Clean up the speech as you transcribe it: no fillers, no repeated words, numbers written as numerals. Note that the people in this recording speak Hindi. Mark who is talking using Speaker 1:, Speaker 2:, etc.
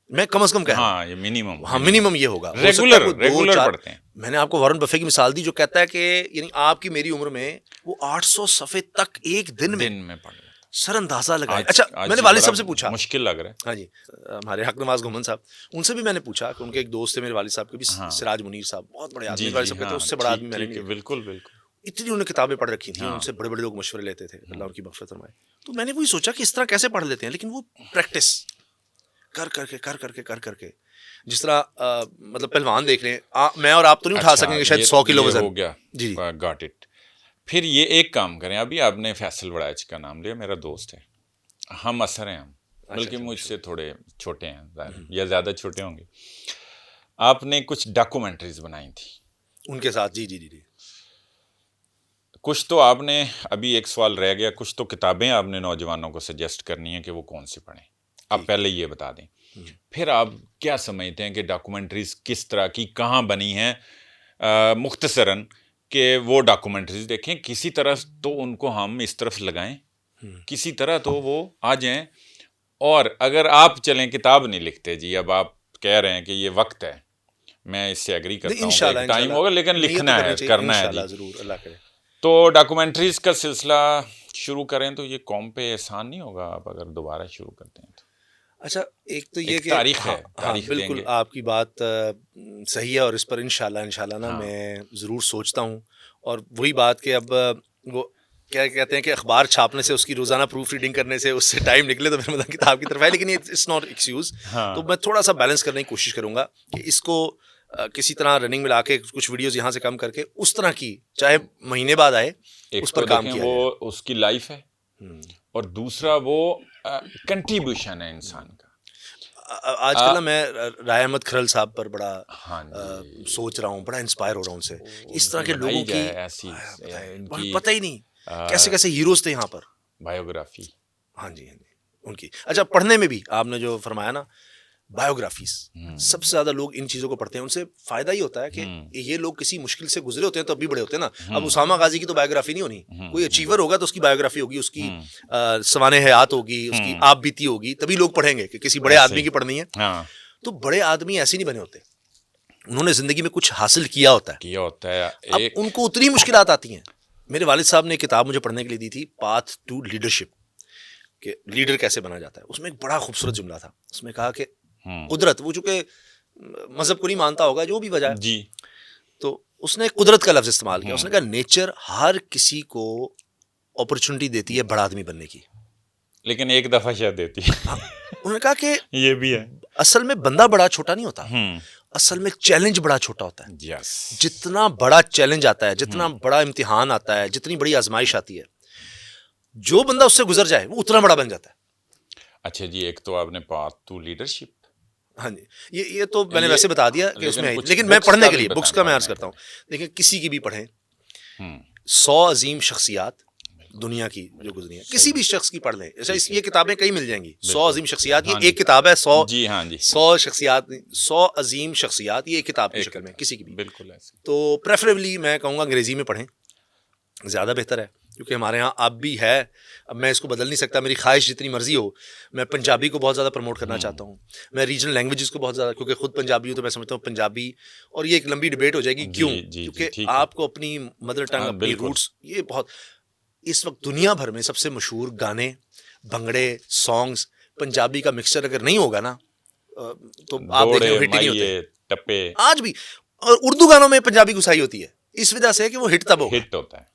Speaker 1: मैं कम से कम कह रहा हूँ।
Speaker 2: हाँ, ये मिनिमम,
Speaker 1: हाँ मिनिमम ये होगा।
Speaker 2: रेगुलर पढ़ते हैं।
Speaker 1: मैंने आपको वॉरेन बफे की मिसाल दी जो कहता है कि यानी आपकी मेरी उम्र में वो 800 सफ़े तक एक दिन में
Speaker 2: पढ़ लेते।
Speaker 1: सर अंदाजा लगाए।
Speaker 2: आज
Speaker 1: अच्छा, मैंने वालिद साहब से पूछा,
Speaker 2: मुश्किल लग रहा है।
Speaker 1: हाँ जी, हमारे हक नवाज घुमन साहब, उनसे भी मैंने पूछा कि उनके एक दोस्त थे मेरे वालिद साहब के भी,
Speaker 2: हाँ।
Speaker 1: सिराज मुनीर साहब, बहुत बड़े आदमी,
Speaker 2: जी
Speaker 1: वालिद
Speaker 2: जी
Speaker 1: साहब कहते
Speaker 2: हाँ,
Speaker 1: उससे बड़ा आदमी मैंने नहीं देखा।
Speaker 2: बिल्कुल बिल्कुल।
Speaker 1: इतनी उन्होंने किताबें पढ़ रखी थी,
Speaker 2: हाँ।
Speaker 1: उनसे बड़े बड़े लोग मशवरे लेते थे, अल्लाह उनकी मग़फ़िरत फरमाए। तो मैंने वही सोचा कि इस तरह कैसे पढ़ लेते हैं, लेकिन वो प्रैक्टिस कर करके जिस तरह मतलब पहलवान देख लें, मैं और आप तो नहीं उठा सकेंगे शायद 100 किलो वजन।
Speaker 2: हो गया जी, गॉट इट। फिर ये एक काम करें, अभी आपने फैसल बड़ाइच का नाम लिया, मेरा दोस्त है, हम असर हैं, हम बल्कि मुझसे थोड़े छोटे हैं या ज़्यादा छोटे होंगे। आपने कुछ डॉक्यूमेंट्रीज बनाई थी
Speaker 1: उनके साथ, जी जी जी जी।
Speaker 2: कुछ तो आपने, अभी एक सवाल रह गया, कुछ तो किताबें आपने नौजवानों को सजेस्ट करनी है कि वो कौन सी पढ़ें, आप पहले ये बता दें। फिर आप क्या समझते हैं कि डॉक्यूमेंट्रीज किस तरह की कहाँ बनी हैं, मुख्तसरन कि वो डॉक्यूमेंट्रीज देखें, किसी तरह तो उनको हम इस तरफ लगाएं, किसी तरह तो वो आ जाएं। और अगर आप चलें, किताब नहीं लिखते जी, अब आप कह रहे हैं कि ये वक्त है, मैं इससे एग्री करता हूँ, टाइम होगा, लेकिन लिखना है, करना है जी,
Speaker 1: जरूर, अल्लाह करे।
Speaker 2: तो डॉक्यूमेंट्रीज का सिलसिला शुरू करें तो ये कौम पे एहसान नहीं होगा आप अगर दोबारा शुरू करते हैं तो?
Speaker 1: अच्छा, एक तो ये कि
Speaker 2: तारीख है,
Speaker 1: तारीख बिल्कुल देंगे। आपकी बात सही है, और इस पर इंशाल्लाह ना मैं ज़रूर सोचता हूँ। और वही बात कि अब वो क्या कहते हैं कि अखबार छापने से, उसकी रोज़ाना प्रूफ रीडिंग करने से उससे टाइम निकले तो फिर मतलब किताब की तरफ है, लेकिन इट्स नॉट एक्सक्यूज़। तो मैं थोड़ा सा बैलेंस करने की कोशिश करूँगा कि इसको किसी तरह रनिंग में लाके कुछ वीडियोज़ यहाँ से कम करके उस तरह की, चाहे महीने बाद आए, उस पर काम किया
Speaker 2: वो उसकी लाइफ है, और दूसरा वो कंट्रीब्यूशन है इंसान का।
Speaker 1: आजकल ना मैं राय अहमद खरल साहब पर बड़ा सोच रहा हूँ, बड़ा इंस्पायर हो रहा हूँ उनसे। इस तरह के लोगों की ऐसी पता ही नहीं कैसे कैसे हीरोज थे यहाँ पर, बायोग्राफी। हाँ जी हाँ जी, उनकी। अच्छा, पढ़ने में भी आपने जो फरमाया ना, बायोग्राफीज सबसे ज्यादा लोग इन चीजों को पढ़ते हैं, उनसे फायदा ही होता है कि ये लोग किसी मुश्किल से गुजरे होते हैं तो अभी बड़े होते हैं ना। अब उसामा गाजी की तो बायोग्राफी नहीं होनी, कोई अचीवर होगा तो उसकी बायोग्राफी होगी, उसकी सवाने हयात होगी, उसकी आप बीती होगी, तभी लोग पढ़ेंगे कि किसी बड़े आदमी की पढ़नी है। तो बड़े आदमी ऐसे नहीं बने होते, उन्होंने जिंदगी में कुछ हासिल किया होता है। अब उनको उतनी मुश्किलात आती हैं। मेरे वालिद साहब ने किताब मुझे पढ़ने के लिए दी थी, पाथ टू लीडरशिप, कि लीडर कैसे बना जाता है। उसमें एक बड़ा खूबसूरत जुमला था, उसमें कहा कि कुदरत, वो चूंकि मजहब को नहीं मानता होगा, जो भी वजह जी, तो उसने कुदरत का लफ्ज इस्तेमाल किया। उसने कहा नेचर हर किसी को अपॉर्चुनिटी देती है बड़ा आदमी बनने की, लेकिन एक दफा शायद देती है। उन्होंने कहा कि ये भी है, असल में बंदा बड़ा छोटा नहीं होता, असल में चैलेंज बड़ा छोटा होता है। जितना बड़ा चैलेंज आता है, जितना बड़ा इम्तिहान आता है, जितनी बड़ी आजमाइश आती है, जो बंदा उससे गुजर जाए वो उतना बड़ा बन जाता है। अच्छा जी, एक तो आपने पाथ टू लीडरशिप, हाँ जी, ये तो मैंने वैसे बता दिया कि उसमें है, लेकिन मैं पढ़ने के लिए बुक्स का मैं अर्ज करता हूँ। देखिए, किसी की भी पढ़ें, 100 अजीम शख्सियात दुनिया की जो गुजरी है, किसी भी शख्स की पढ़ लें। जैसे ये किताबें कई मिल जाएंगी, 100 अजीम शख्सियात, ये एक किताब है, 100 जी हाँ जी, 100 शख्सियात, 100 अजीम शख्सियात, ये एक किताब की शक्ल में, किसी की भी। बिल्कुल ऐसे। तो प्रेफरेबली मैं कहूँगा अंग्रेजी में पढ़ें, ज़्यादा बेहतर है, क्योंकि हमारे यहाँ अब भी है। अब मैं इसको बदल नहीं सकता, मेरी ख्वाहिश जितनी मर्जी हो, मैं पंजाबी को बहुत ज़्यादा प्रमोट करना चाहता हूँ, मैं रीजनल लैंग्वेजेस को बहुत ज़्यादा, क्योंकि खुद पंजाबी हूँ, तो मैं समझता हूँ पंजाबी, और ये एक लंबी डिबेट हो जाएगी क्यों, क्योंकि आपको अपनी मदर टंग, अपनी रूट्स, ये बहुत, इस वक्त दुनिया भर में सबसे मशहूर गाने, भंगड़े, सॉन्ग्स, पंजाबी का मिक्सचर अगर नहीं होगा ना, तो आप देख लो हिट ही नहीं होते, टप्पे आज भी। और उर्दू गानों में पंजाबी घुसाई होती है, इस वजह से कि वो हिट तब होता है।